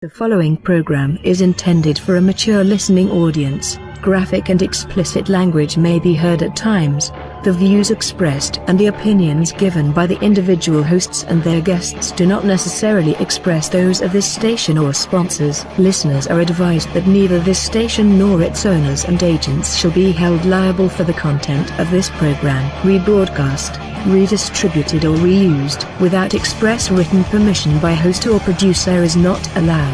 The following program is intended for a mature listening audience. Graphic and explicit language may be heard at times. The views expressed and the opinions given by the individual hosts and their guests do not necessarily express those of this station or sponsors. Listeners are advised that neither this station nor its owners and agents shall be held liable for the content of this program. Rebroadcast, redistributed or reused without express written permission by host or producer is not allowed.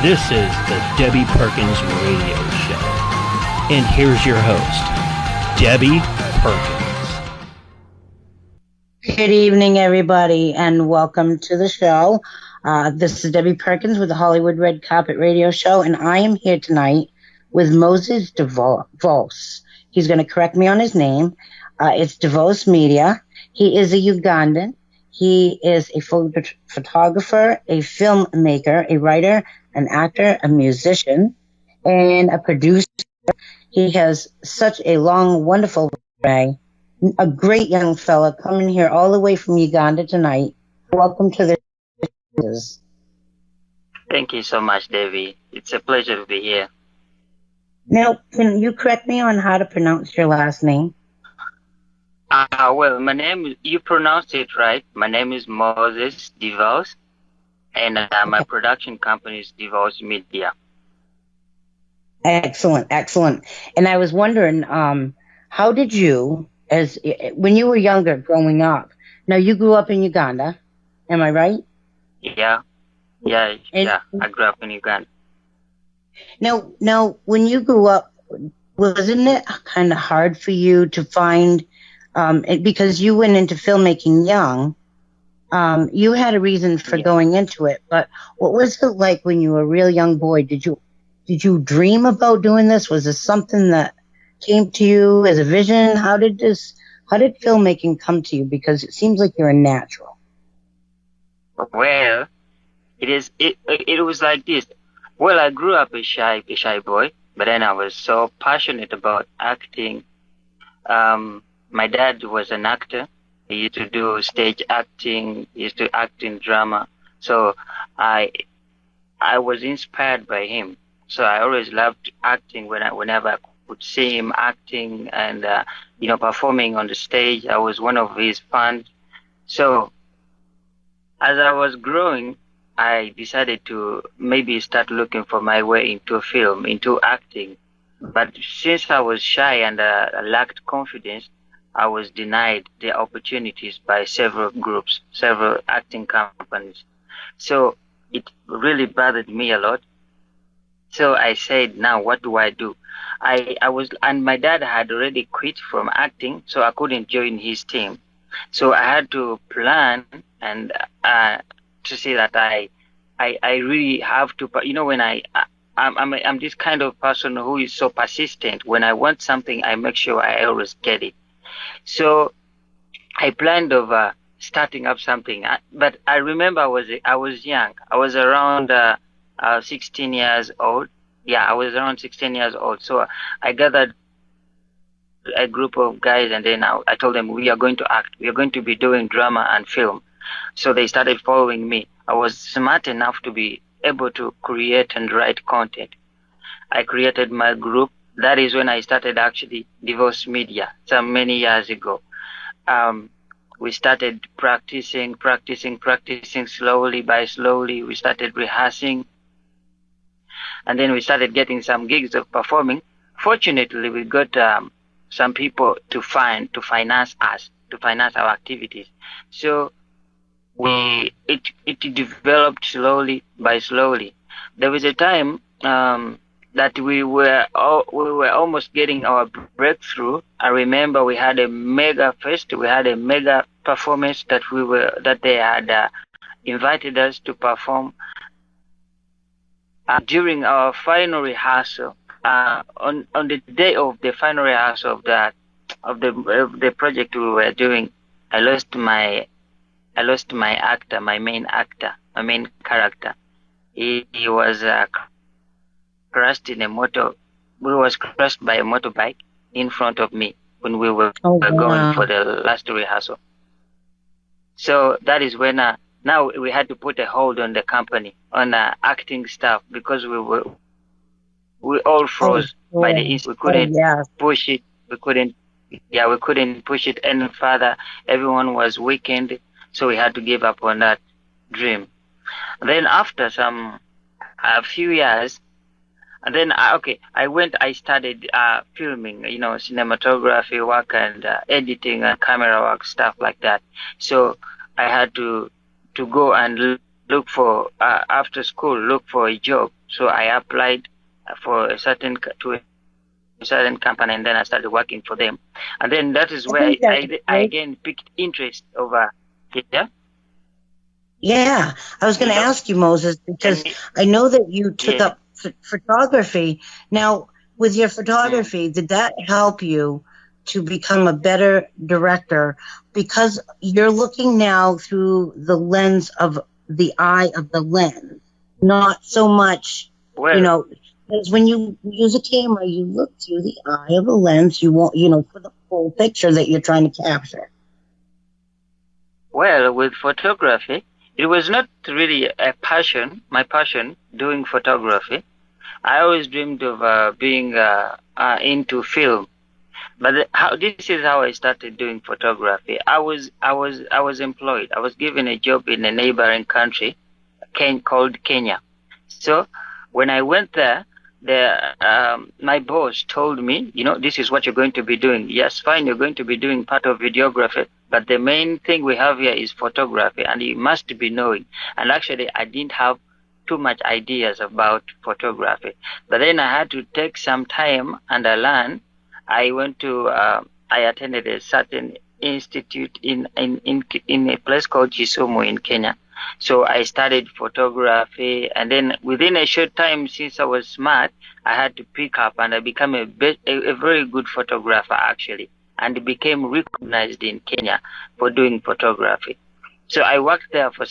This is the Debbie Perkins Radio Show. And here's your host, Debbie Perkins. Good evening, everybody, and welcome to the show. This is Debbie Perkins with the Hollywood Red Carpet Radio Show, and I am here tonight with Moses Devoss. He's going to correct me on his name. It's Devoss Media. He is a Ugandan. He is a photographer, a filmmaker, a writer, an actor, a musician, and a producer. He has such a long, wonderful resume. A great young fella coming here all the way from Uganda tonight. Welcome to the show. Thank you so much, Debbie. It's a pleasure to be here. Now, can you correct me on how to pronounce your last name? Well, my name, you pronounced it right. My name is Moses Devoss, and my production company is Devoss Media. Excellent, excellent. And I was wondering, how did you, when you were younger, growing up, now you grew up in Uganda, am I right? Yeah, I grew up in Uganda. Now, when you grew up, wasn't it kind of hard for you to find, because you went into filmmaking young, you had a reason for going into it, but what was it like when you were a real young boy? Did you dream about doing this? Was this something that came to you as a vision? How did filmmaking come to you? Because it seems like you're a natural. Well, it was like this. Well, I grew up a shy boy, but then I was so passionate about acting. My dad was an actor. He used to do stage acting. He used to act in drama. So I was inspired by him. So I always loved acting whenever I could see him acting and, performing on the stage. I was one of his fans. So as I was growing, I decided to maybe start looking for my way into film, into acting. But since I was shy and I lacked confidence, I was denied the opportunities by several groups, several acting companies. So it really bothered me a lot. So I said, now what do I do? And my dad had already quit from acting, so I couldn't join his team. So I had to plan and to see that I really have to, when I'm this kind of person who is so persistent. When I want something, I make sure I always get it. So I planned of starting up something, but I remember I was young. I was around 16 years old. Yeah, I was around 16 years old. So I gathered a group of guys, and then I told them we are going to act. We are going to be doing drama and film. So they started following me. I was smart enough to be able to create and write content. I created my group. That is when I started actually Devoss Media some many years ago. We started practicing slowly by slowly. We started rehearsing. And then we started getting some gigs of performing. Fortunately, we got some people to finance us, to finance our activities. So it developed slowly by slowly. There was a time that we were almost getting our breakthrough. I remember we had a mega fest. We had a mega performance that they had invited us to perform. During our final rehearsal, on the day of the final rehearsal of the project we were doing, I lost my actor, my main character. He was crushed in a motor. We was crushed by a motorbike in front of me when we were going for the last rehearsal. So that is when now we had to put a hold on the company, on acting staff, because we all froze by the instant. We couldn't push it. We couldn't push it any further. Everyone was weakened, so we had to give up on that dream. Then after a few years, and then I started filming, cinematography work and editing and camera work, stuff like that. So I had to go and look for after school, look for a job. So I applied for a certain company, and then I started working for them. And then that is where I again picked interest over here. Yeah, I was going to ask you, Moses, because I know that you took up photography. Now, with your photography, did that help you to become a better director? Because you're looking now through the lens of the eye of the lens, not so much, because when you use a camera, you look through the eye of the lens. You want, for the full picture that you're trying to capture. Well, with photography, it was not really a passion, my passion, doing photography. I always dreamed of being into film. But this is how I started doing photography. I was employed. I was given a job in a neighboring country called Kenya. So when I went there, my boss told me, this is what you're going to be doing. Yes, fine, you're going to be doing part of videography, but the main thing we have here is photography, and you must be knowing. And actually, I didn't have too much ideas about photography. But then I had to take some time and I learned. I went to, I attended a certain institute in a place called Kisumu in Kenya. So I studied photography, and then within a short time, since I was smart, I had to pick up, and I became a very good photographer actually, and became recognized in Kenya for doing photography. So I worked there for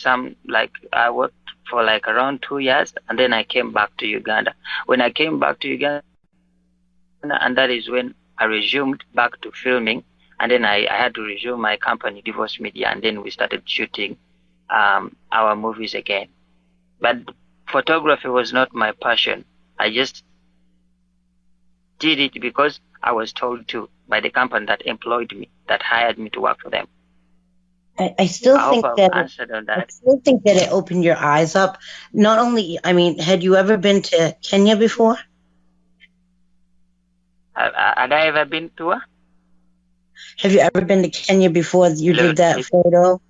around 2 years, and then I came back to Uganda. When I came back to Uganda, and that is when I resumed back to filming, and then I had to resume my company, Devoss Media, and then we started shooting our movies again. But photography was not my passion. I just did it because I was told to by the company that employed me, that hired me to work for them. I still think that it opened your eyes up. Not only, had you ever been to Kenya before? Had I ever been to her? Have you ever been to Kenya before you did that photo?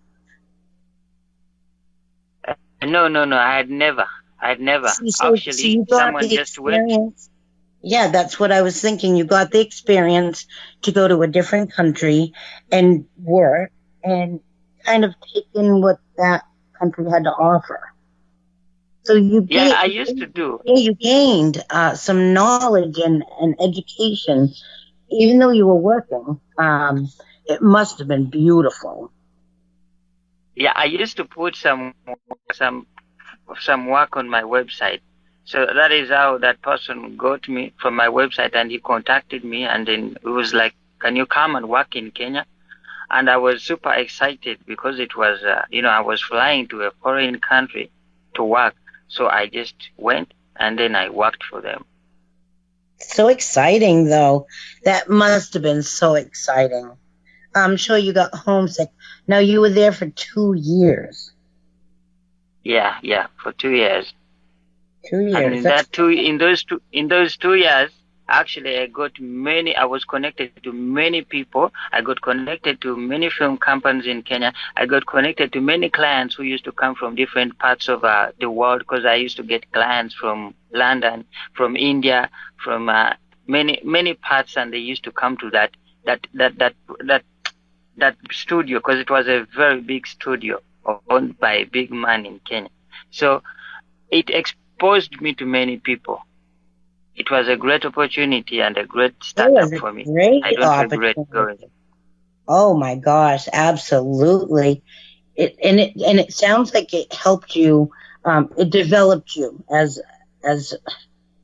No, I had never. Actually, someone just went. Yeah, that's what I was thinking. You got the experience to go to a different country and work and kind of take in what that country had to offer. So I used to do. Yeah, you gained some knowledge and education, even though you were working. It must have been beautiful. Yeah, I used to put some work on my website. So that is how that person got me from my website, and he contacted me, and then it was like, can you come and work in Kenya? And I was super excited because it was, I was flying to a foreign country to work. So I just went, and then I worked for them. So exciting, though. That must have been so exciting. I'm sure you got homesick. Now, you were there for 2 years. Yeah, for 2 years. 2 years. And in those 2 years, actually, I was connected to many people. I got connected to many film companies in Kenya. I got connected to many clients who used to come from different parts of the world, because I used to get clients from London, from India, from many parts, and they used to come to that studio, because it was a very big studio owned by a big man in Kenya. So it exposed me to many people. It was a great opportunity and a great startup for me. I don't regret going. Oh my gosh, absolutely. It sounds like it helped you. It developed you as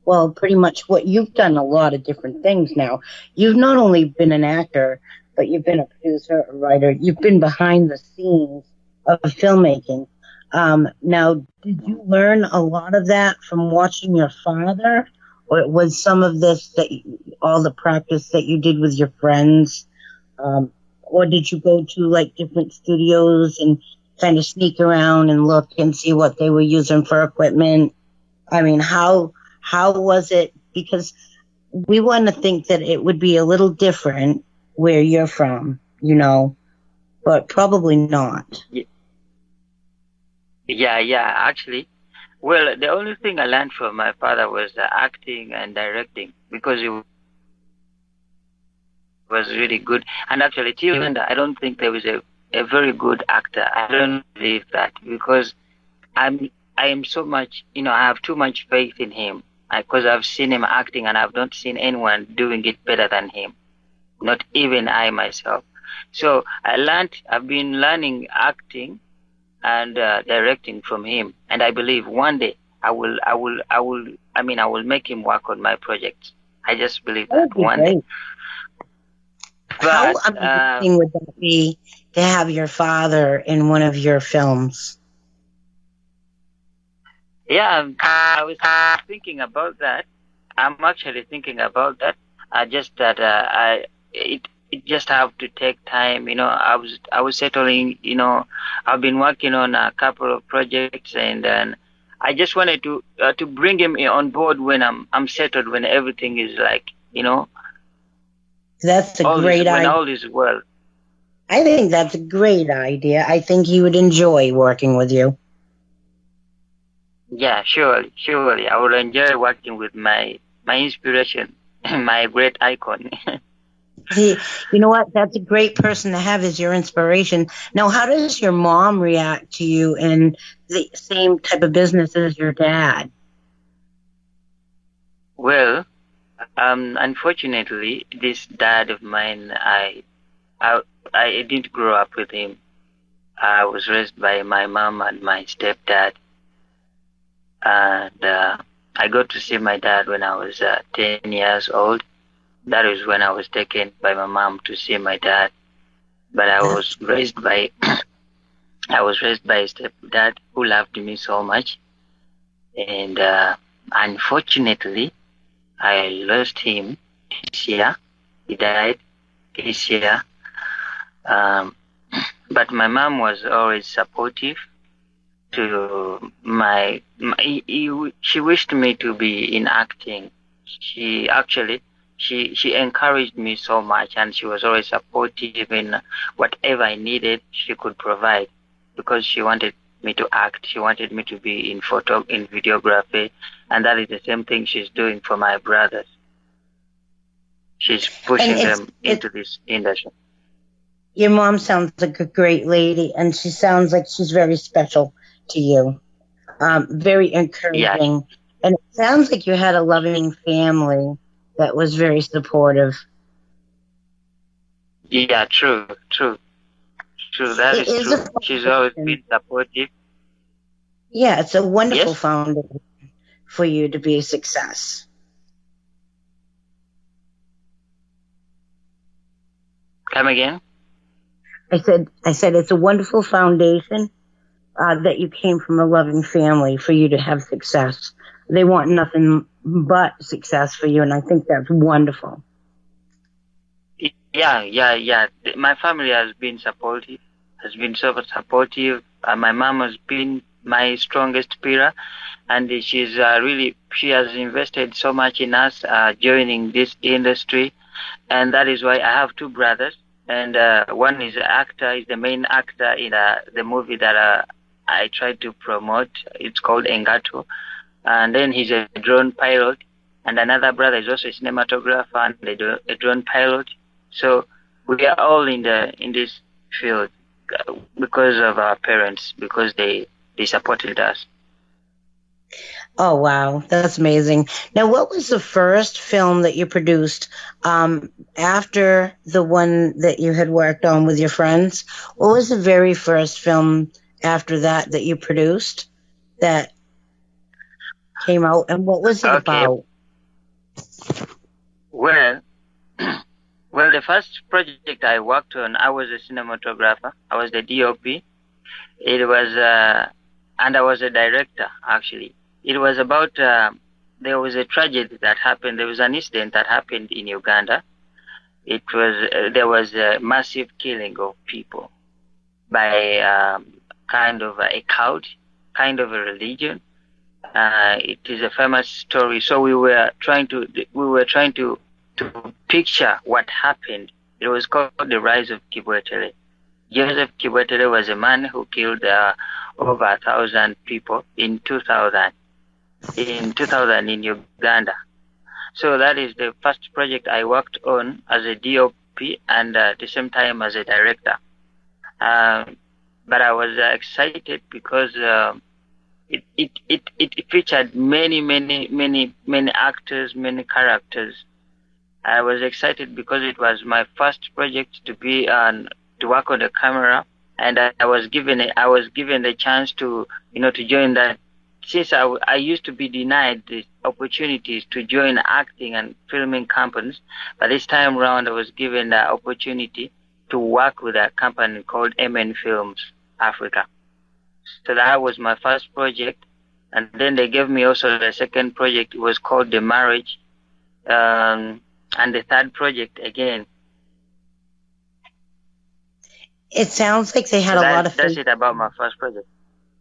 well. Pretty much what you've done a lot of different things now. You've not only been an actor, but you've been a producer, a writer. You've been behind the scenes of filmmaking. Now, did you learn a lot of that from watching your father, or was some of this all the practice that you did with your friends? Or did you go to like different studios and kind of sneak around and look and see what they were using for equipment? I mean, how was it? Because we want to think that it would be a little different where you're from, but probably not. Yeah, actually. Well, the only thing I learned from my father was acting and directing, because he was really good. And actually, till then, I don't think there was a very good actor. I don't believe that, because I am so much, I have too much faith in him, because I've seen him acting and I've not seen anyone doing it better than him, not even I myself. So I've been learning acting and directing from him, and I believe one day I will make him work on my projects. I just believe that one day. How But amazing would that be to have your father in one of your films? Yeah, I was thinking about that. I'm actually thinking about that. Just that it just have to take time. I was settling. I've been working on a couple of projects, and then I just wanted to bring him on board when I'm settled, when everything is like, That's a great when idea. all is well. I think that's a great idea. I think he would enjoy working with you. Yeah, surely. I will enjoy working with my inspiration, my great icon. You know what? That's a great person to have as your inspiration. Now, how does your mom react to you in the same type of business as your dad? Well, unfortunately, this dad of mine, I didn't grow up with him. I was raised by my mom and my stepdad, and I got to see my dad when I was 10 years old. That is when I was taken by my mom to see my dad. But I was raised by I was raised by a stepdad who loved me so much, and unfortunately, I lost him this year. He died this year. But my mom was always supportive to she wished me to be in acting. She encouraged me so much, and she was always supportive in whatever I needed. She could provide, because she wanted me to act. She wanted me to be in videography, and that is the same thing she's doing for my brothers. She's pushing them into this industry. Your mom sounds like a great lady, and she sounds like she's very special to you. Very encouraging. Yeah. And it sounds like you had a loving family that was very supportive. Yeah, true. That is true. She's always been supportive. Yeah, it's a wonderful foundation for you to be a success. Come again? I said it's a wonderful foundation that you came from a loving family for you to have success. They want nothing but success for you, and I think that's wonderful. Yeah. My family has been supportive, so supportive. My mom has been my strongest pillar, and she has invested so much in us joining this industry, and that is why I have two brothers. And one is the main actor in the movie that I tried to promote. It's called Engato. And then he's a drone pilot. And another brother is also a cinematographer and a drone pilot. So we are all in this field because of our parents, because they supported us. Oh, wow. That's amazing. Now, what was the first film that you produced after the one that you had worked on with your friends? What was the very first film after that you produced that came out, and what was it Okay. about? Well, well, the first project I worked on, I was a cinematographer. I was the DOP. It was, and I was a director, actually. It was about, there was a tragedy that happened. There was an incident that happened in Uganda. It was, there was a massive killing of people by kind of a cult, kind of a religion. It is a famous story. So we were trying to picture what happened. It was called The Rise of Kibwetere. Joseph Kibwetere was a man who killed over 1,000 people in 2000. In 2000 in Uganda. So that is the first project I worked on as a DOP and at the same time as a director. But I was excited because it featured many actors, many characters. I was excited because it was my first project to be to work on the camera, and I was given the chance to to join that. Since I used to be denied the opportunities to join acting and filming companies, but this time around I was given the opportunity to work with a company called MN Films Africa. So that was my first project, and then they gave me also the second project. It was called The Marriage, and the third project again. It sounds like they had So a lot of that's faith. it about my first project.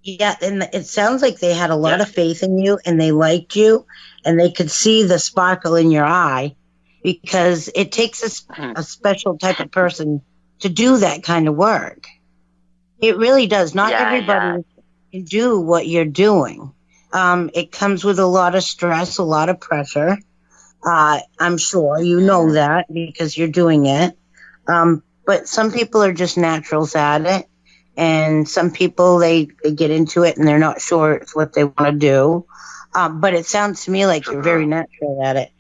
Yeah, and it sounds like they had a lot Yeah. of faith in you, and they liked you, and they could see the sparkle in your eye, because it takes a special type of person to do that kind of work. It really does. Not everybody can do what you're doing. It comes with a lot of stress, a lot of pressure. I'm sure you know that because you're doing it. But some people are just naturals at it. And some people, they get into it and they're not sure it's what they want to do. But it sounds to me like you're very natural at it.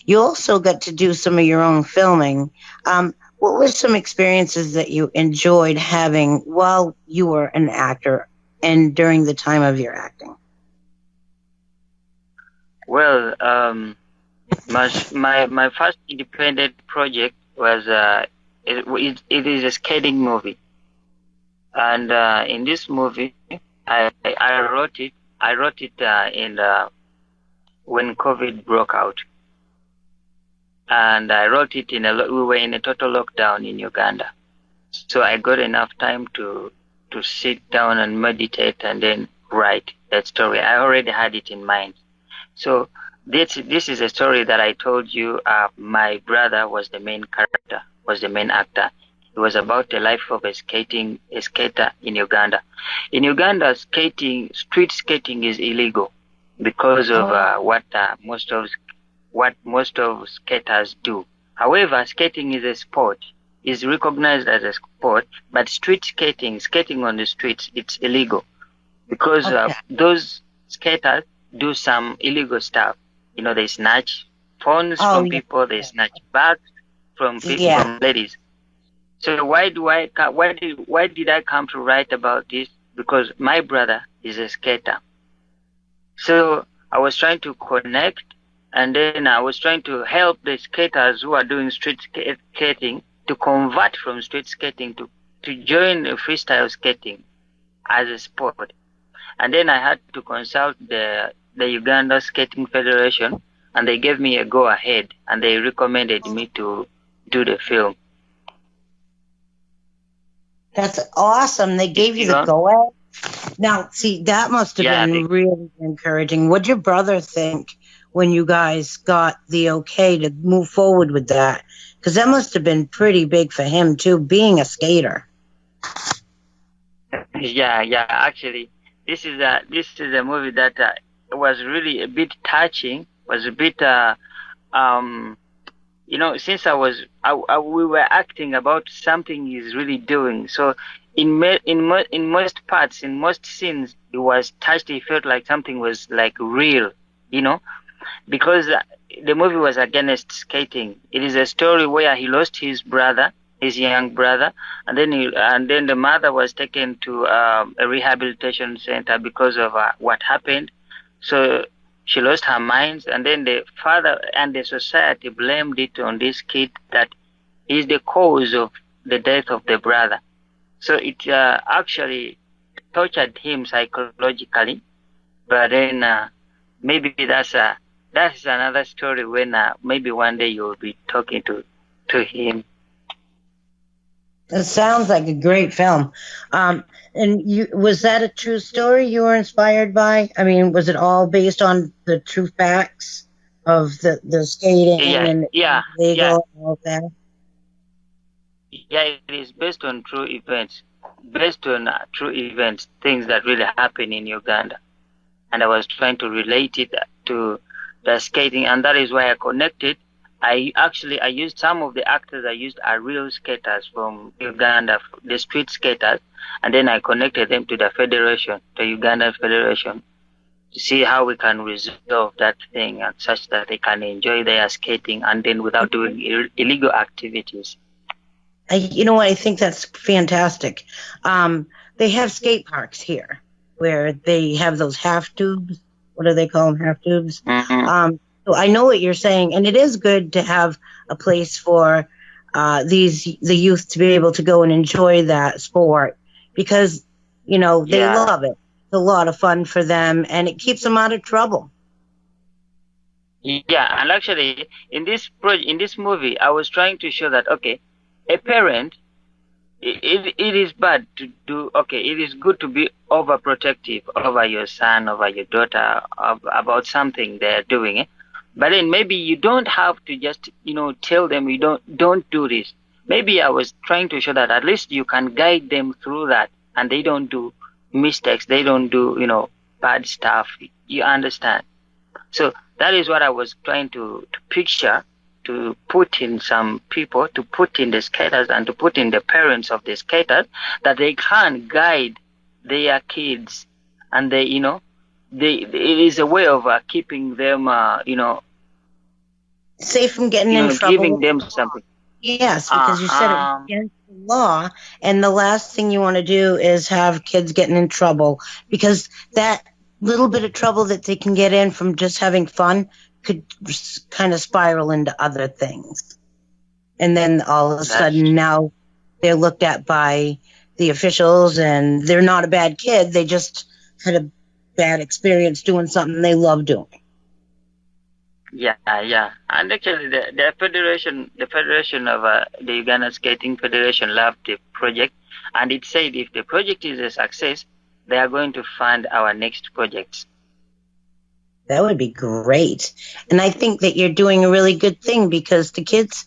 You also got to do some of your own filming. What were some experiences that you enjoyed having while you were an actor and during the time of your acting? Well, my first independent project was it is a skating movie, and in this movie I wrote it in when COVID broke out, and I wrote it we were in a total lockdown in Uganda, so I got enough time to sit down and meditate and then write that story. I already had it in mind. So this is a story that I told you. My brother was the main character, was the main actor. It was about the life of a skater in Uganda. In Uganda, street skating is illegal because of what most of skaters do. However, skating is a sport, is recognized as a sport, but skating on the streets, it's illegal because those skaters do some illegal stuff. They snatch phones from people, they snatch bags from ladies. So why did I come to write about this? Because my brother is a skater. So I was trying to connect, and then I was trying to help the skaters who are doing street skating to convert from street skating to join freestyle skating as a sport. And then I had to consult the Uganda Skating Federation, and they gave me a go ahead, and they recommended me to do the film. That's awesome. They gave you the go ahead. Now, see, that must have been really encouraging. What'd your brother think when you guys got the okay to move forward with that? Because that must have been pretty big for him too, being a skater. Yeah. Actually, this is a movie that was really a bit touching. Was a bit since we were acting about something he's really doing, so in most parts, in most scenes, he was touched. He felt like something was like real, because the movie was against skating. It is a story where he lost his brother, his young brother, and then the mother was taken to a rehabilitation center because of what happened. So she lost her mind, and then the father and the society blamed it on this kid that is the cause of the death of the brother. So it actually tortured him psychologically. But then maybe that's another story when maybe one day you'll be talking to him. It sounds like a great film. And was that a true story you were inspired by? I mean, was it all based on the true facts of the skating and legal and all that? Yeah, it is based on true events. Things that really happen in Uganda. And I was trying to relate it to the skating, and that is why I connected. I used some of the actors I used are real skaters from Uganda, the street skaters, and then I connected them to the federation, the Uganda Federation, to see how we can resolve that thing and such that they can enjoy their skating and then without doing illegal activities. You know what? I think that's fantastic. They have skate parks here where they have those half tubes. What do they call them? Half tubes. Mm-hmm. So I know what you're saying, and it is good to have a place for the youth to be able to go and enjoy that sport because, they love it. It's a lot of fun for them, and it keeps them out of trouble. Yeah, and actually, in this movie, I was trying to show that, okay, a parent, it is bad to do, it is good to be overprotective over your son, over your daughter, about something they're doing. But then maybe you don't have to just, tell them you don't do this. Maybe I was trying to show that at least you can guide them through that and they don't do mistakes. They don't do, bad stuff. You understand? So that is what I was trying to picture, to put in some people, to put in the skaters and to put in the parents of the skaters, that they can guide their kids and they, it is a way of keeping them, safe from getting in trouble. Giving them something. Yes, because you said it against the law, and the last thing you want to do is have kids getting in trouble, because that little bit of trouble that they can get in from just having fun could kind of spiral into other things. And then all of a sudden now they're looked at by the officials and they're not a bad kid. They just had a bad experience doing something they love doing. Yeah. And actually the federation of the Uganda Skating Federation loved the project, and it said if the project is a success, they are going to fund our next projects. That would be great. And I think that you're doing a really good thing because the kids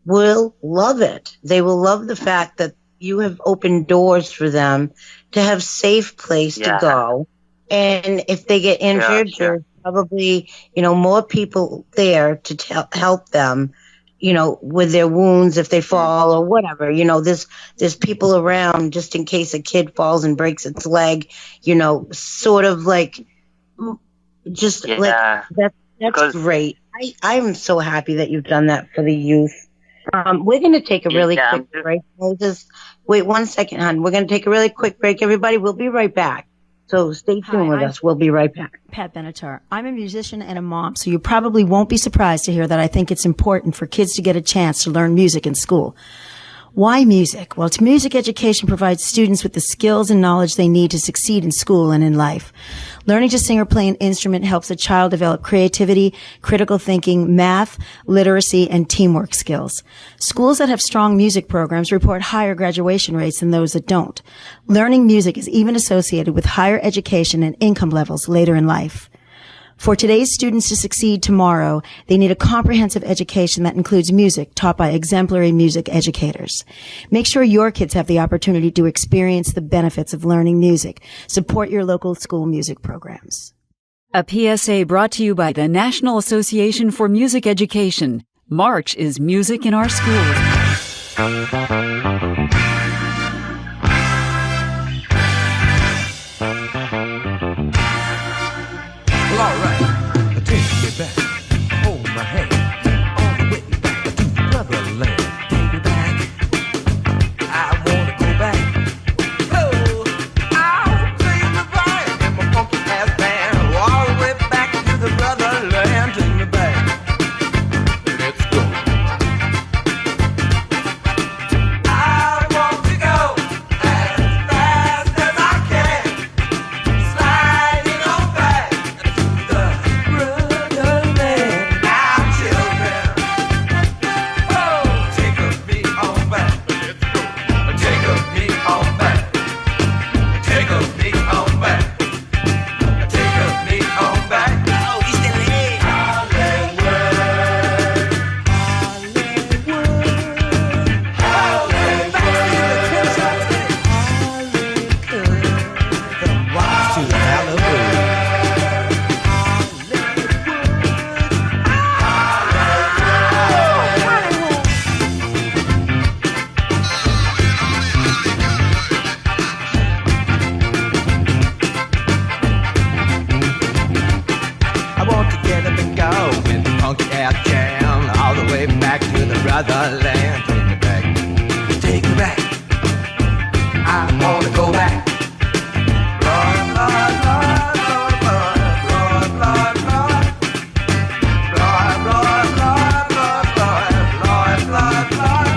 will love it. They will love the fact that you have opened doors for them to have safe place to go. And if they get injured, there's probably, more people there to help them, with their wounds if they fall or whatever. There's people around just in case a kid falls and breaks its leg, sort of like that's great. I'm so happy that you've done that for the youth. We're going to take a really quick break. Wait 1 second, hon. We're going to take a really quick break, everybody. We'll be right back. So stay tuned with us. We'll be right back. Pat Benatar. I'm a musician and a mom, so you probably won't be surprised to hear that I think it's important for kids to get a chance to learn music in school. Why music? Well, music education provides students with the skills and knowledge they need to succeed in school and in life. Learning to sing or play an instrument helps a child develop creativity, critical thinking, math, literacy, and teamwork skills. Schools that have strong music programs report higher graduation rates than those that don't. Learning music is even associated with higher education and income levels later in life. For today's students to succeed tomorrow, they need a comprehensive education that includes music taught by exemplary music educators. Make sure your kids have the opportunity to experience the benefits of learning music. Support your local school music programs. A PSA brought to you by the National Association for Music Education. March is Music in Our Schools. motherland. Take me back, take me back. I wanna go back. Lord, Lord, Lord, Lord, Lord, Lord, Lord, Lord, Lord, Lord, Lord, Lord, Lord, Lord.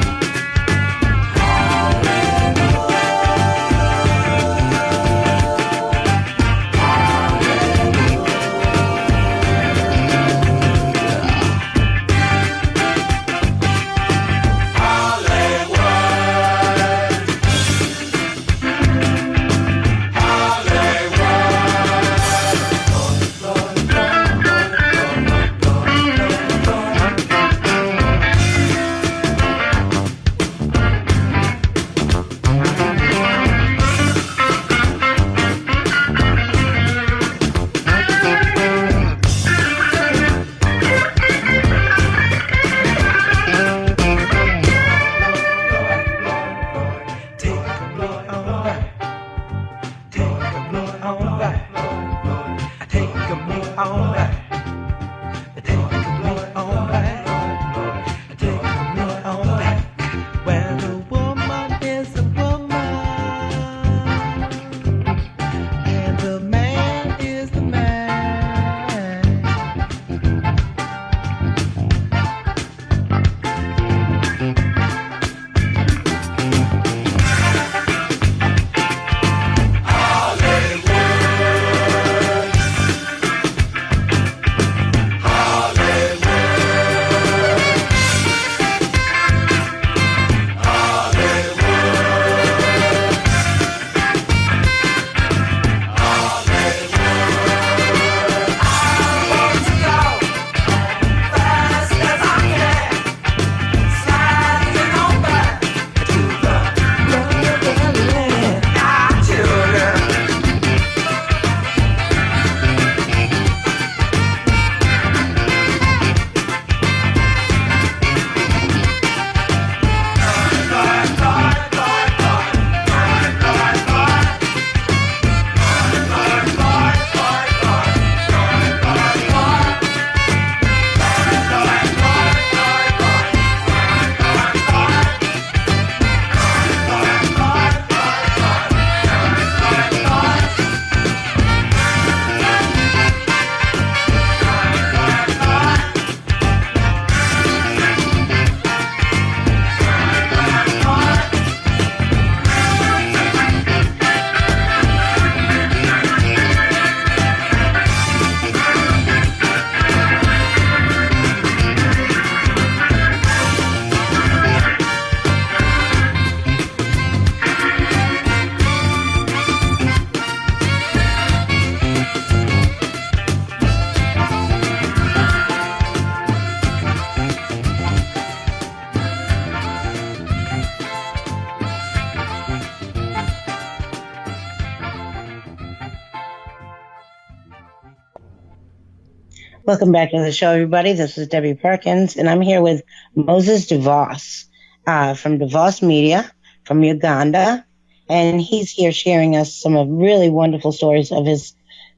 Welcome back to the show, everybody. This is Debbie Perkins, and I'm here with Moses Devoss from Devoss Media from Uganda, and he's here sharing us some of really wonderful stories of his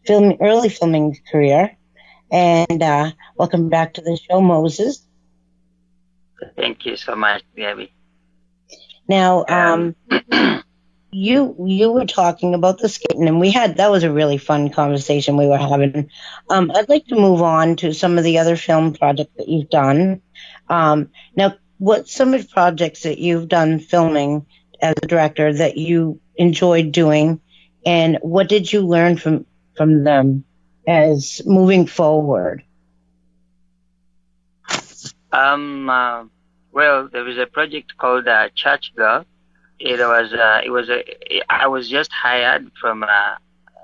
early filming career. And welcome back to the show, Moses. Thank you so much, Debbie. Now, you were talking about the skating, and that was a really fun conversation we were having. I'd like to move on to some of the other film projects that you've done. Now, what some of the projects that you've done filming as a director that you enjoyed doing, and what did you learn from them as moving forward? Well, there was a project called Church Girl. I was just hired from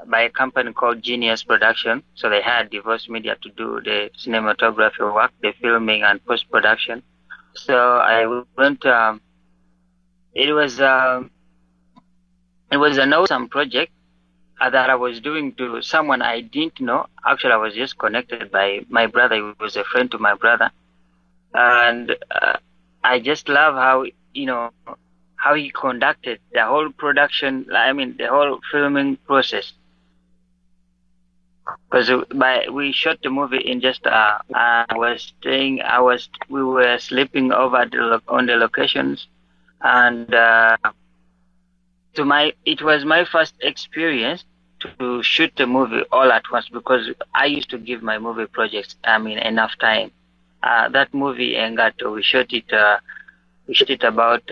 by a company called Genius Production. So they had Devoss Media to do the cinematography work, the filming and post-production. So I went, it was an awesome project that I was doing to someone I didn't know. Actually, I was just connected by my brother. He was a friend to my brother. And I just love how he conducted the whole production, the whole filming process. because we shot the movie in just we were sleeping over on the locations, and it was my first experience to shoot the movie all at once, because I used to give my movie projects enough time. That movie Engato, we shot it about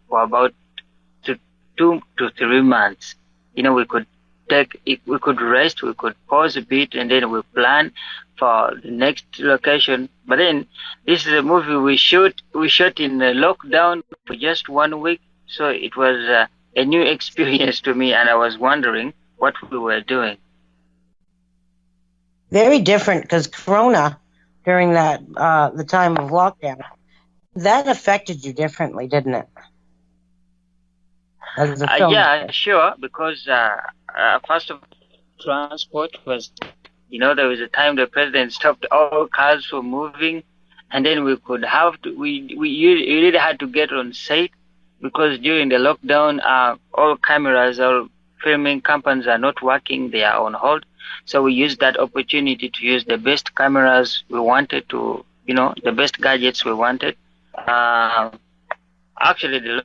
for about 2 to 3 months. We could we could rest, we could pause a bit, and then we plan for the next location. But then this is a movie we shot in the lockdown for just 1 week, so it was a new experience to me, and I was wondering what we were doing. Very different, because Corona, during that the time of lockdown, that affected you differently, didn't it? As a film. Yeah, sure, because first of all, transport was, there was a time the president stopped all cars from moving, and then we really had to get on set, because during the lockdown, all cameras, all filming companies are not working, they are on hold. So we used that opportunity to use the best cameras we wanted to, the best gadgets we wanted. Actually, the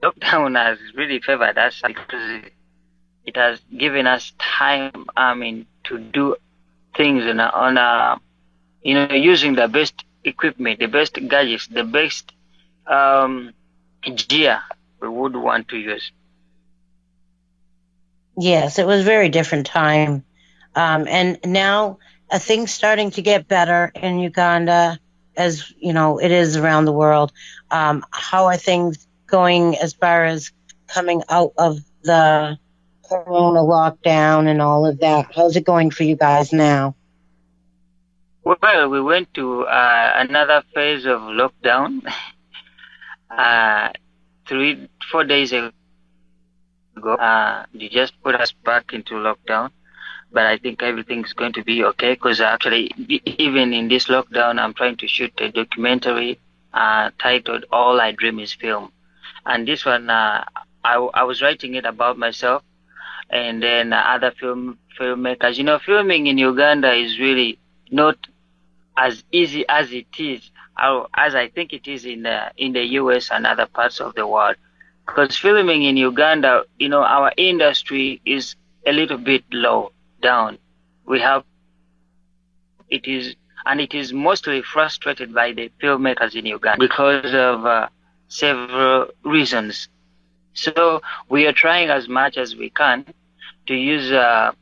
lockdown has really favored us, because it has given us time, to do things using the best equipment, the best gadgets, the best gear we would want to use. Yes, it was a very different time. And now things starting to get better in Uganda, as it is around the world. How are things going as far as coming out of the Corona lockdown and all of that? How's it going for you guys now? Well, we went to another phase of lockdown 4 days ago. They just put us back into lockdown, but I think everything's going to be okay, because actually, even in this lockdown, I'm trying to shoot a documentary titled "All I Dream Is Film," and this one I was writing it about myself, and then other filmmakers. Filming in Uganda is really not as easy as it is, as I think it is in the US and other parts of the world. Because filming in Uganda, our industry is a little bit low down. It is mostly frustrated by the filmmakers in Uganda because of several reasons. So we are trying as much as we can to use the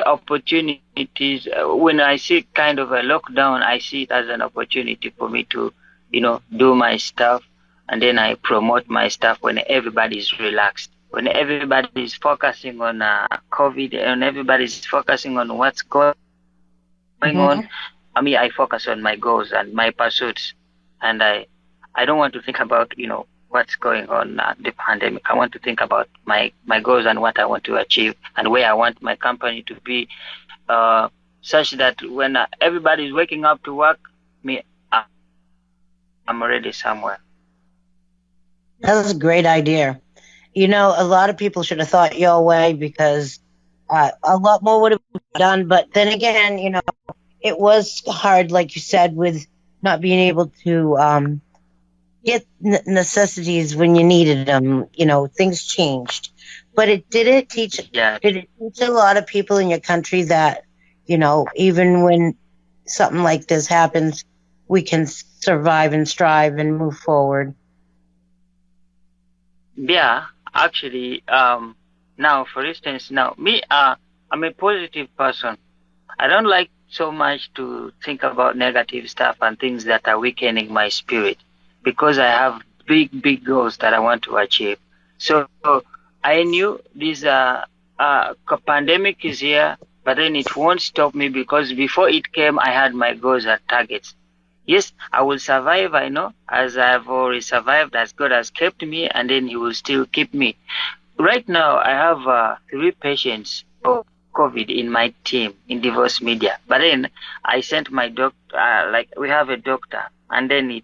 opportunities. When I see kind of a lockdown, I see it as an opportunity for me to, do my stuff, and then I promote my stuff when everybody's relaxed, when everybody's focusing on COVID, and everybody's focusing on what's going on. I focus on my goals and my pursuits, and I don't want to think about, what's going on, the pandemic. I want to think about my goals and what I want to achieve and where I want my company to be, such that when everybody's waking up to work, I'm already somewhere. That's a great idea. A lot of people should have thought your way, because a lot more would have been done. But then again, it was hard, like you said, with not being able to get necessities when you needed them. Things changed. But did it teach a lot of people in your country that, even when something like this happens, we can survive and strive and move forward? Yeah, actually, now, for instance, me, I'm a positive person. I don't like so much to think about negative stuff and things that are weakening my spirit, because I have big goals that I want to achieve. So I knew this pandemic is here, but then it won't stop me, because before it came, I had my goals and targets. Yes, I will survive, I know, as I've already survived, as God has kept me, and then He will still keep me. Right now, I have 3 patients of COVID in my team in Devoss Media. But then I sent my doctor, we have a doctor, and then he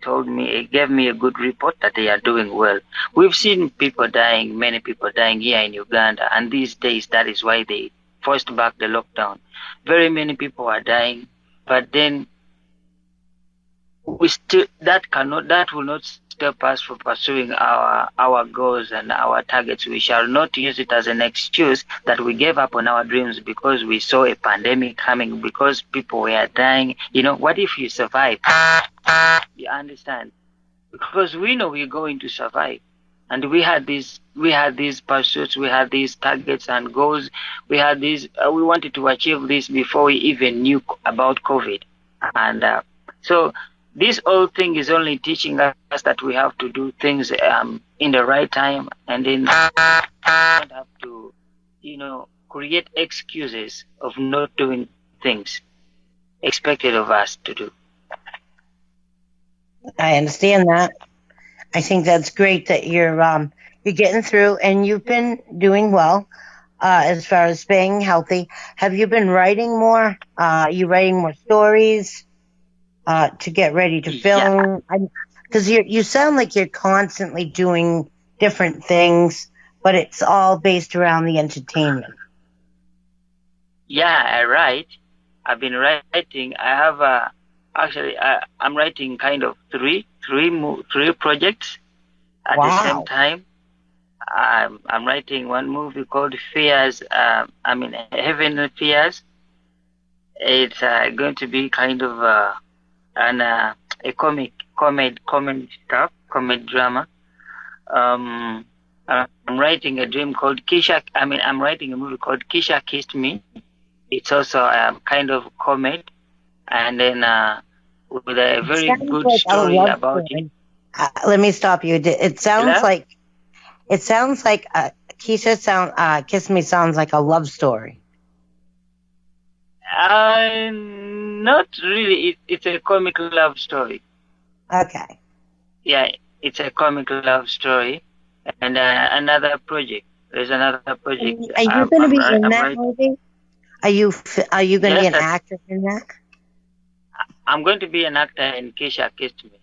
gave me a good report that they are doing well. We've seen people dying, many people dying here in Uganda, and these days that is why they forced back the lockdown. Very many people are dying, but then we still that will not stop us from pursuing our goals and our targets. We shall not use it as an excuse that we gave up on our dreams because we saw a pandemic coming, because people were dying. What if you survive? You understand? Because we know we're going to survive. And we had these pursuits, we had these targets and goals, we wanted to achieve this before we even knew about COVID. And so this whole thing is only teaching us that we have to do things in the right time, and then we don't have to, create excuses of not doing things expected of us to do. I understand that. I think that's great that you're getting through, and you've been doing well as far as staying healthy. Have you been writing more? Are you writing more stories to get ready to film? Because you sound like you're constantly doing different things, but it's all based around the entertainment. Yeah, I write. I've been writing. I have I'm writing kind of three projects at the same time. I'm writing one movie called Fears. Heavenly Fears. It's going to be kind of a comedy drama. I'm writing a dream called Kisha. I'm writing a movie called Kisha Kissed Me. It's also kind of comedy, and then with a very good story about it. Let me stop you. It sounds like Kisha Kiss Me sounds like a love story. Not really. It's a comic love story. Okay. Yeah, it's a comic love story, and another project. There's another project. Are you going to be in that movie? Are you going to be an actor in that? I'm going to be an actor in Kisha Kissed Me.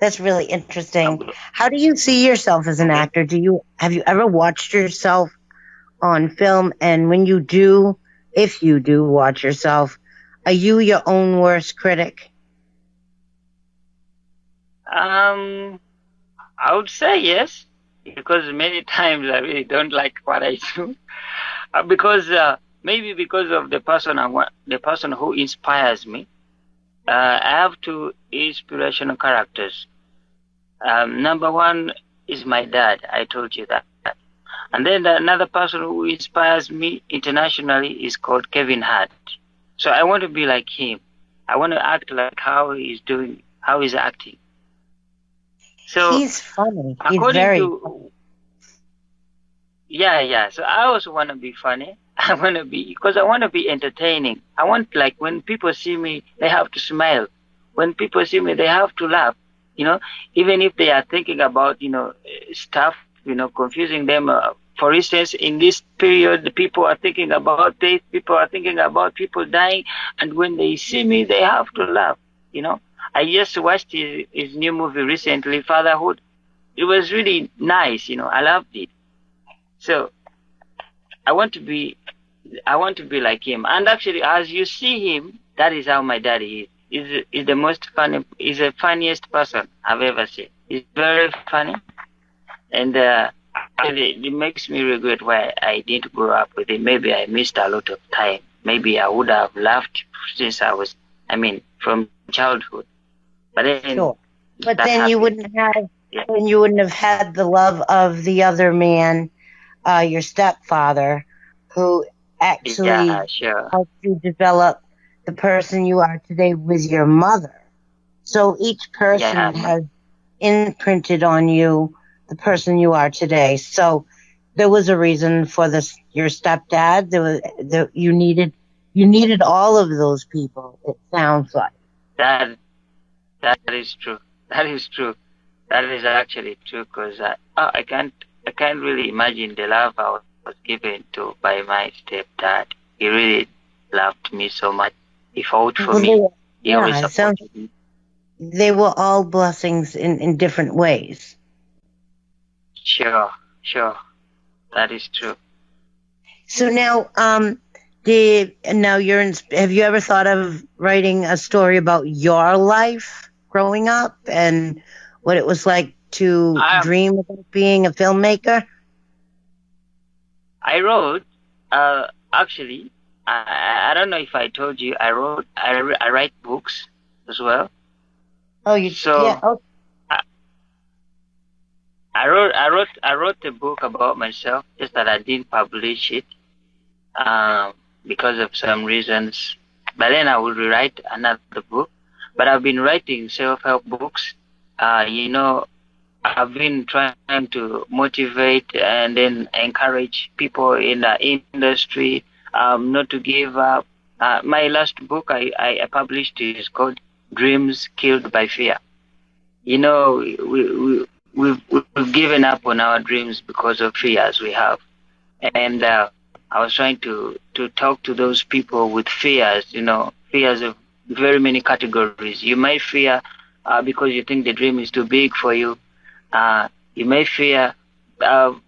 That's really interesting. How do you see yourself as an actor? Have you ever watched yourself on film? And when you do, if you do watch yourself, are you your own worst critic? I would say yes, because many times I really don't like what I do, maybe because of the person who inspires me. I have two inspirational characters. Number one is my dad. I told you that. And then another person who inspires me internationally is called Kevin Hart. So I want to be like him. I want to act like how he's acting. So he's funny. He's very funny. Yeah. So I also want to be funny. I want to be entertaining. I want, like, when people see me, they have to smile. When people see me, they have to laugh. Even if they are thinking about, stuff, confusing them. For instance, in this period, people are thinking about death, people are thinking about people dying, and when they see me, they have to laugh. I just watched his new movie recently, Fatherhood. It was really nice. I loved it. So I want to be like him. And actually, as you see him, that is how my daddy is. He's the most funny. He's the funniest person I've ever seen. He's very funny, and actually, it makes me regret why I didn't grow up with him. Maybe I missed a lot of time. Maybe I would have laughed since from childhood. But then, sure. But then you wouldn't have. Yeah. Then you wouldn't have had the love of the other man, your stepfather, who actually helped you develop the person you are today with your mother. So each person has imprinted on you the person you are today. So there was a reason for this. Your stepdad. You needed all of those people. It sounds like that is true. That is true. That is actually true, because I can't really imagine the love I was given to by my stepdad. He really loved me so much. He fought for me. He always supported me. They were all blessings in different ways. Sure. That is true. So now, have you ever thought of writing a story about your life growing up and what it was like to dream about being a filmmaker? I wrote, actually, I don't know if I told you, I write books as well. Oh, yeah. Oh. I wrote a book about myself, just that I didn't publish it, because of some reasons. But then I will rewrite another book. But I've been writing self-help books. I've been trying to motivate and then encourage people in the industry, not to give up. My last book I published is called Dreams Killed by Fear. We've given up on our dreams because of fears we have. And I was trying to talk to those people with fears, fears of very many categories. You may fear because you think the dream is too big for you. You may fear your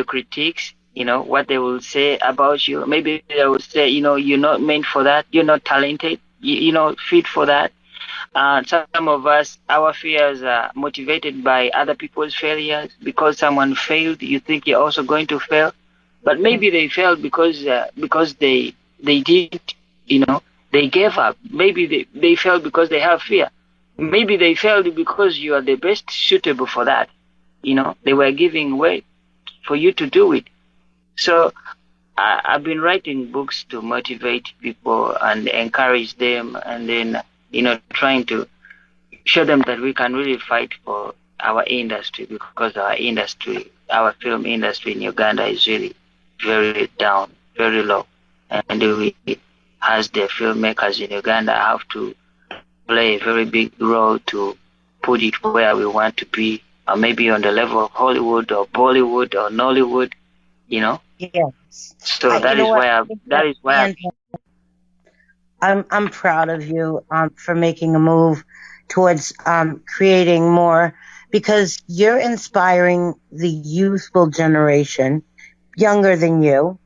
critiques, what they will say about you. Maybe they will say, you're not meant for that, you're not talented, you're not fit for that. Some of us, our fears are motivated by other people's failures. Because someone failed, you think you're also going to fail. But maybe they failed because they did, they gave up. Maybe they failed because they have fear. Maybe they failed because you are the best suitable for that. They were giving way for you to do it. So I've been writing books to motivate people and encourage them, and then, trying to show them that we can really fight for our industry, because our film industry in Uganda is really very down, very low. And we, as the filmmakers in Uganda, have to play a very big role to put it where we want to be, or maybe on the level of Hollywood or Bollywood or Nollywood, Yes. So that is why I'm proud of you for making a move towards creating more, because you're inspiring the youthful generation, younger than you,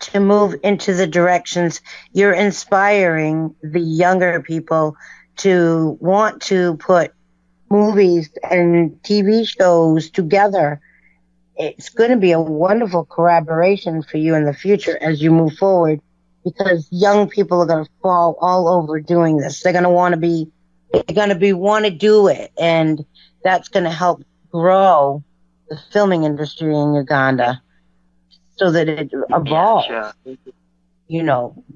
to move into the directions. You're inspiring the younger people to want to put movies and TV shows together. It's going to be a wonderful collaboration for you in the future as you move forward, because young people are going to fall all over doing this. They're going to want to do it, and that's going to help grow the filming industry in Uganda so that it evolves. Yeah, sure.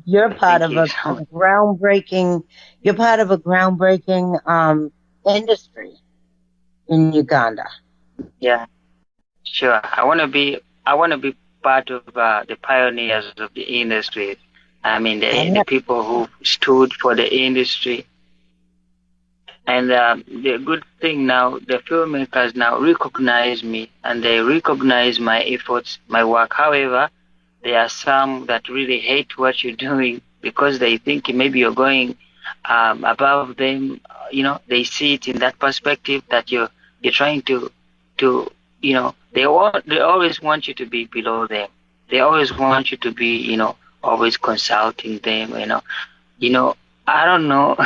You're part of a groundbreaking industry in Uganda. Yeah, sure. I want to be part of the pioneers of the industry. I mean, the people who stood for the industry. And the good thing now, the filmmakers now recognize me, and they recognize my efforts, my work. However, there are some that really hate what you're doing, because they think maybe you're going above them. They see it in that perspective, that you're trying to they always want you to be below them. They always want you to be, always consulting them. I don't know.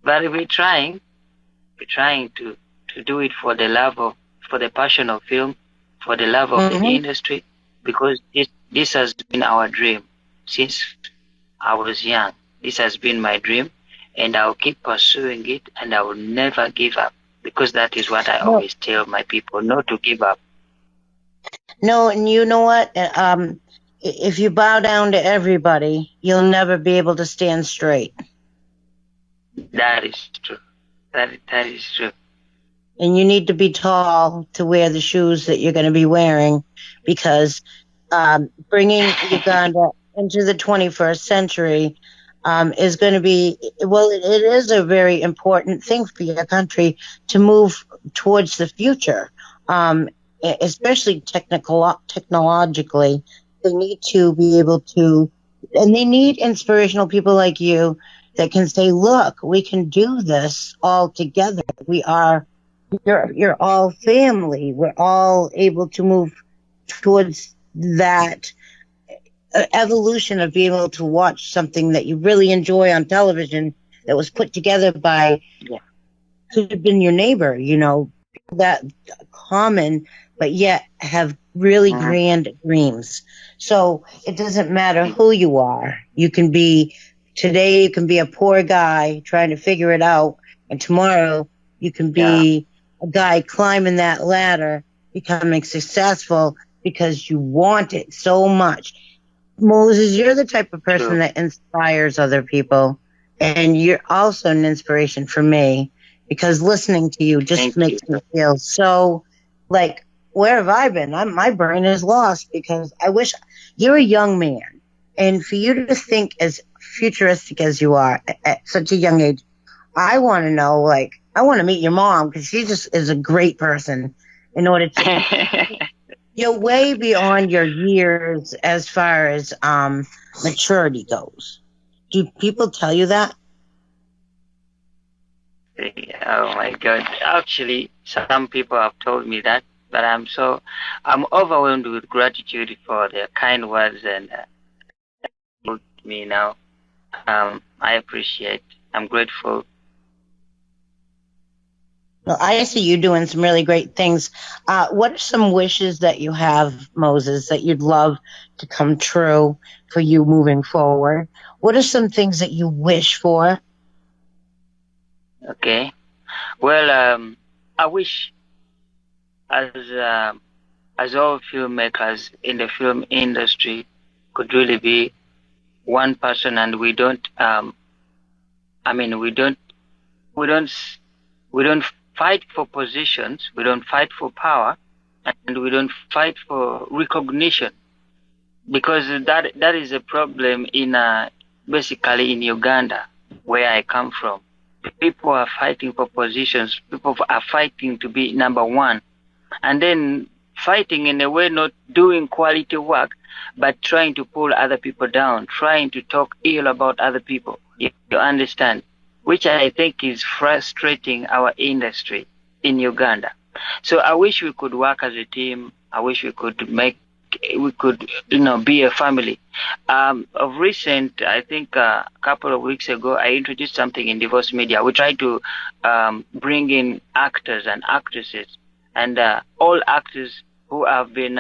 But we're trying to do it for the passion of film, for the love of the industry, because this has been our dream since I was young. This has been my dream, and I'll keep pursuing it, and I will never give up, because that is what I always tell my people, not to give up. No, and you know what? If you bow down to everybody, you'll never be able to stand straight. That is true. That is true. And you need to be tall to wear the shoes that you're going to be wearing, because bringing Uganda into the 21st century is going to be, it is a very important thing for your country to move towards the future, especially technologically. They need to be able to, and they need inspirational people like you that can say, look, we can do this all together. You're all family. We're all able to move towards that evolution of being able to watch something that you really enjoy on television that was put together by, could have been your neighbor, that common, but yet have really grand dreams. So it doesn't matter who you are. Today you can be a poor guy trying to figure it out, and tomorrow you can be a guy climbing that ladder, becoming successful because you want it so much. Moses, you're the type of person that inspires other people, and you're also an inspiration for me, because listening to you just makes me feel so like, where have I been? My brain is lost, because I wish you're a young man, and for you to think as futuristic as you are at such a young age, I want to know, I want to meet your mom, because she just is a great person. In order to, you're way beyond your years as far as maturity goes. Do people tell you that? Oh my God! Actually, some people have told me that, but I'm overwhelmed with gratitude for their kind words and me now. I appreciate. I'm grateful. Well, I see you doing some really great things. What are some wishes that you have, Moses, that you'd love to come true for you moving forward? What are some things that you wish for? Okay. Well, I wish, as all filmmakers in the film industry, could really be one person, and we don't fight for positions, we don't fight for power, and we don't fight for recognition, because that is a problem in basically in Uganda, where I come from. People are fighting for positions, people are fighting to be number one, and then fighting in a way, not doing quality work, but trying to pull other people down, trying to talk ill about other people. You understand? Which I think is frustrating our industry in Uganda. So I wish we could work as a team. I wish we could be a family. Of recent, I think a couple of weeks ago, I introduced something in Devoss Media. We try to bring in actors and actresses, and all actors who have been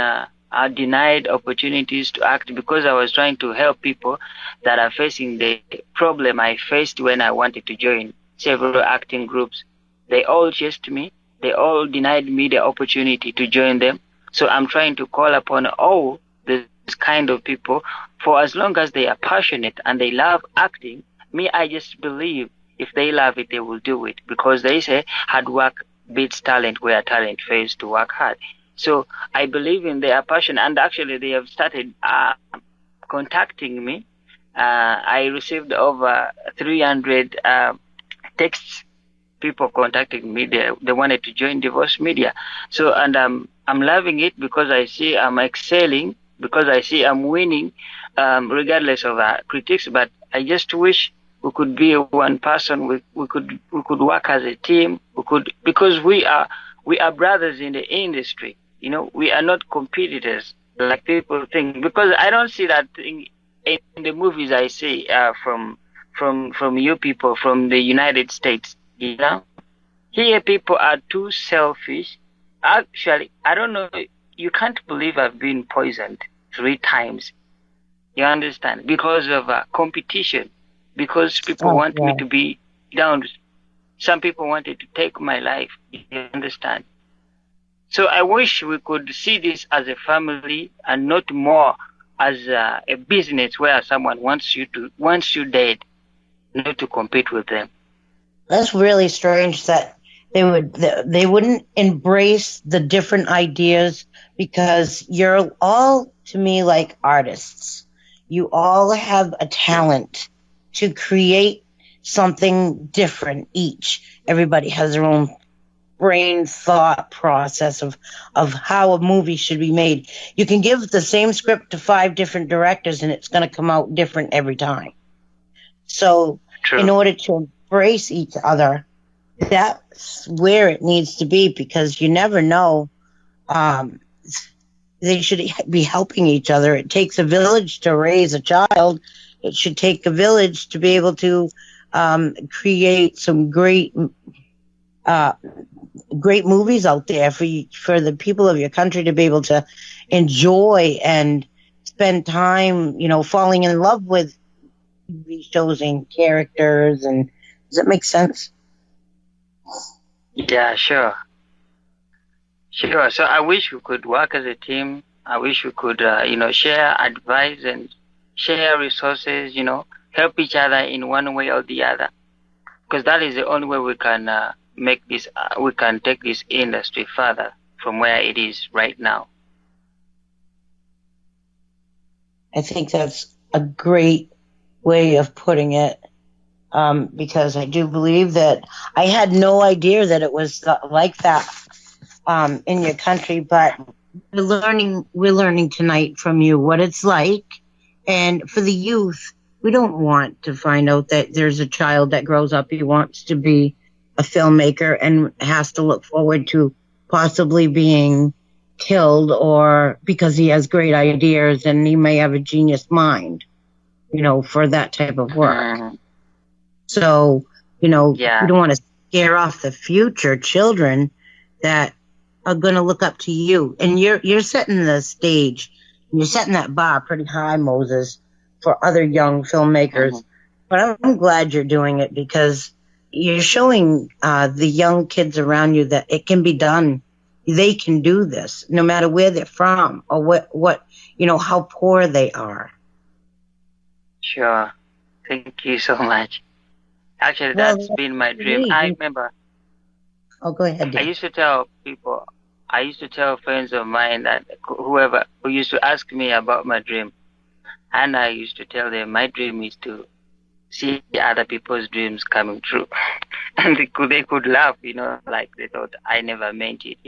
are denied opportunities to act, because I was trying to help people that are facing the problem I faced when I wanted to join several acting groups. They all chased me. They all denied me the opportunity to join them. So I'm trying to call upon all this kind of people, for as long as they are passionate and they love acting. Me, I just believe if they love it, they will do it, because they say hard work beats talent where talent fails to work hard. So I believe in their passion, and actually they have started contacting me. I received over 300 texts, people contacting me. They wanted to join Devoss Media. So, and I'm loving it, because I see I'm excelling, because I see I'm winning, regardless of critics. But I just wish we could be one person. We could work as a team. Because we are brothers in the industry. We are not competitors like people think, because I don't see that thing in the movies I see from you people from the United States. Here people are too selfish. Actually, I don't know. You can't believe I've been poisoned 3 times. You understand? Because of competition. Because people want me to be down. Some people wanted to take my life. You understand? So I wish we could see this as a family and not more as a business where someone wants you dead, not to compete with them. That's really strange that they wouldn't embrace the different ideas, because you're all, to me, like artists. You all have a talent to create something different each. Everybody has their own brain thought process of how a movie should be made. You can give the same script to 5 different directors and it's going to come out different every time. So True. In order to embrace each other, that's where it needs to be, because you never know. they should be helping each other. It takes a village to raise a child. It should take a village to be able to create some uh, great movies out there for the people of your country to be able to enjoy and spend time, falling in love with TV shows and characters. And does that make sense? Yeah, sure. Sure. So I wish we could work as a team. I wish we could, share advice and share resources, help each other in one way or the other. Because that is the only way we can we can take this industry further from where it is right now. I think that's a great way of putting it. Because I do believe that I had no idea that it was like that in your country, but we're learning tonight from you what it's like. And for the youth, we don't want to find out that there's a child that grows up, he wants to be a filmmaker and has to look forward to possibly being killed, or because he has great ideas and he may have a genius mind, for that type of work. So, we don't want to scare off the future children that are going to look up to you. And you're setting the stage. You're setting that bar pretty high, Moses, for other young filmmakers. But I'm glad you're doing it, because you're showing the young kids around you that it can be done. They can do this, no matter where they're from or what how poor they are. Sure. Thank you so much. Actually, that's been my dream. I remember. Oh, go ahead, dear. I used to tell friends of mine that who used to ask me about my dream, and I used to tell them my dream is to see other people's dreams coming true. And they could laugh, like they thought I never meant it.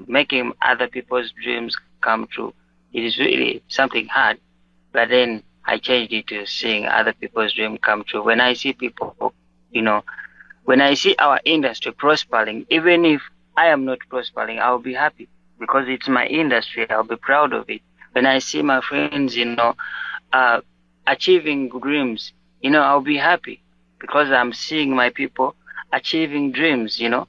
Making other people's dreams come true, it is really something hard. But then I changed it to seeing other people's dreams come true. When I see people, when I see our industry prospering, even if I am not prospering, I'll be happy, because it's my industry. I'll be proud of it. When I see my friends, achieving dreams, I'll be happy, because I'm seeing my people achieving dreams, So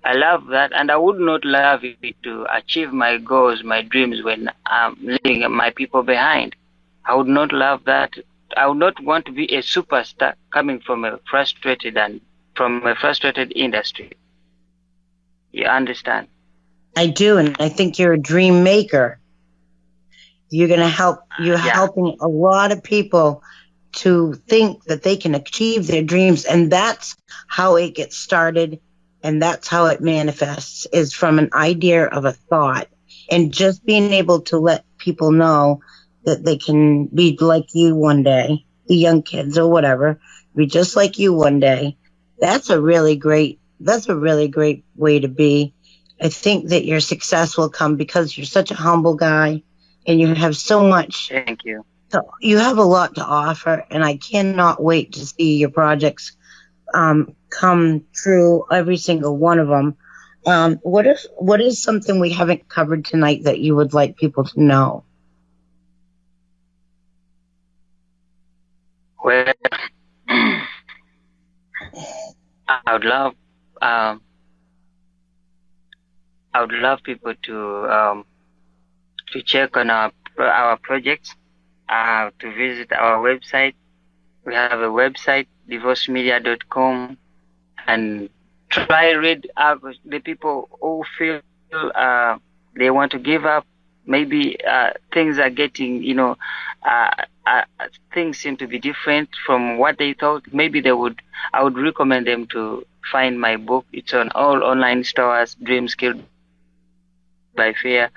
I love that, and I would not love it to achieve my goals, my dreams, when I'm leaving my people behind. I would not love that. I would not want to be a superstar coming from a frustrated industry. You understand? I do, and I think you're a dream maker. You're going to help. You're helping a lot of people to think that they can achieve their dreams, and that's how it gets started, and that's how it manifests, is from an idea of a thought, and just being able to let people know that they can be like you one day, the young kids or whatever, be just like you one day. That's a really great way to be. I think that your success will come because you're such a humble guy and you have so much. Thank you. So you have a lot to offer, and I cannot wait to see your projects come true, every single one of them. What is something we haven't covered tonight that you would like people to know? Well, I would love people to check on our projects, to visit our website. We have a website, devossmedia.com, and try read the people who feel they want to give up. Maybe things are getting, things seem to be different from what they thought. Maybe I would recommend them to find my book. It's on all online stores. Dreams Killed by Fear.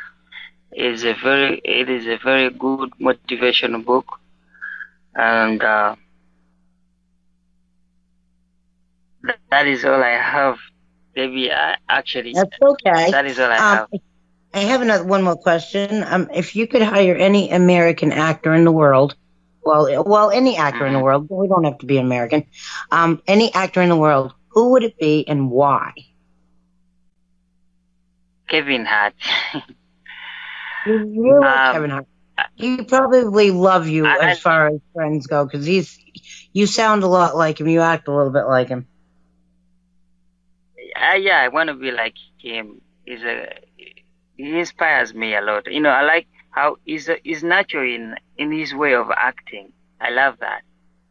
It is a very good motivational book, and that is all I have. Maybe actually, that's okay. That is all I have. I have one more question. If you could hire any American actor in the world, well, any actor in the world, we don't have to be American. Any actor in the world, who would it be and why? Kevin Hart. You like Kevin Um, Hart. He probably love you I, as far as friends go, because you sound a lot like him. You act a little bit like him. yeah, I want to be like him. He inspires me a lot. I like how he's natural in his way of acting. I love that.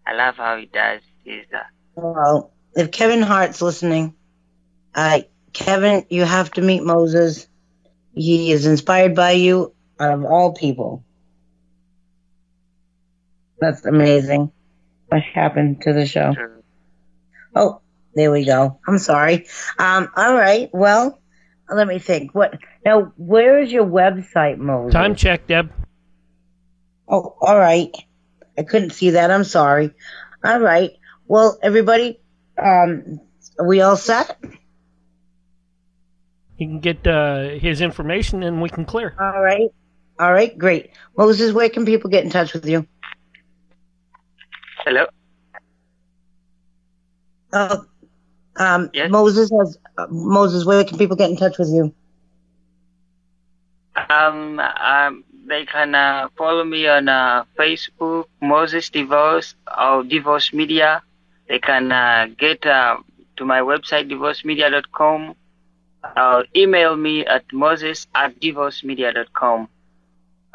I love how he does his. Well, if Kevin Hart's listening, Kevin, you have to meet Moses. He is inspired by you out of all people. That's amazing. What happened to the show? Oh, there we go. I'm sorry. All right. Well, let me think. Now? Where is your website, Moses? Time check, Deb. Oh, all right. I couldn't see that. I'm sorry. All right. Well, everybody, are we all set? You can get his information and we can clear. All right. All right. Great. Moses, where can people get in touch with you? Hello. Yes. Moses, where can people get in touch with you? They can follow me on Facebook, Moses Devoss or Devoss Media. They can get to my website, devossmedia.com. Email me at moses@devossmedia.com.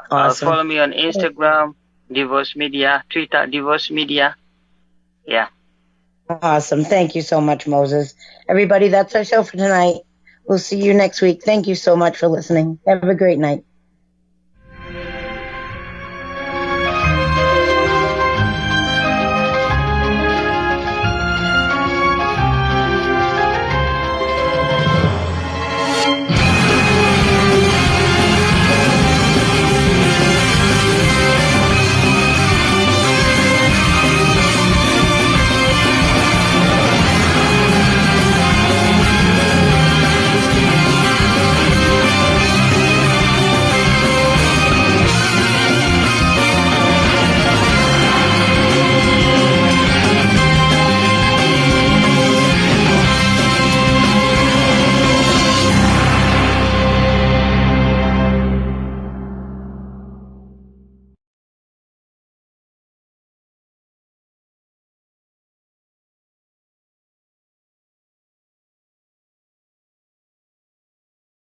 Awesome. Follow me on Instagram, Devoss Media, Twitter, Devoss Media. Yeah. Awesome. Thank you so much, Moses. Everybody, that's our show for tonight. We'll see you next week. Thank you so much for listening. Have a great night.